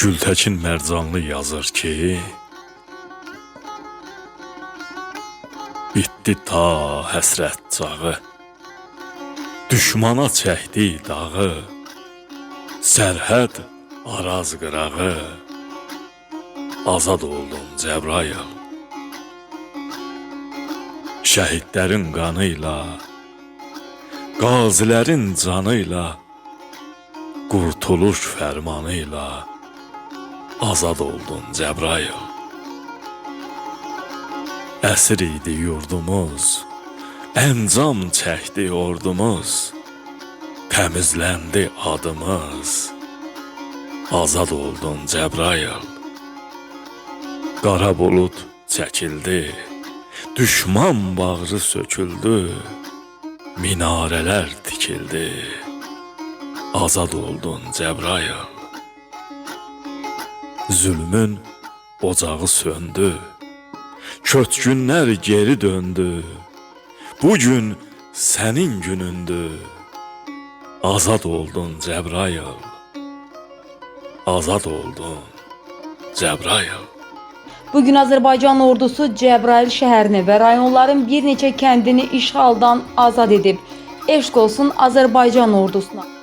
Gültəkin Mərcanlı yazır ki, bitdi ta həsrət çağı, düşmana çəkdi dağı, sərhəd araz qırağı, azad oldun Cəbrayıl. Şəhidlərin qanıyla, qazilərin canıyla, qurtuluş fərmanıyla azad oldun Cəbrayıl. Əsir idi yurdumuz, əncam çəkdi ordumuz, təmizləndi adımız, azad oldun Cəbrayıl. Qara bulud çəkildi, düşman bağrı söküldü, minarələr tikildi, azad oldun Cəbrayıl. Zülmün ocağı söndü, köçkünlər geri döndü, bugün sənin günündür, azad oldun Cəbrayıl, azad oldun Cəbrayıl. Bugün Azərbaycan ordusu Cəbrayıl şəhərini və rayonların bir neçə kəndini işğaldan azad edib. Eşq olsun Azərbaycan ordusuna.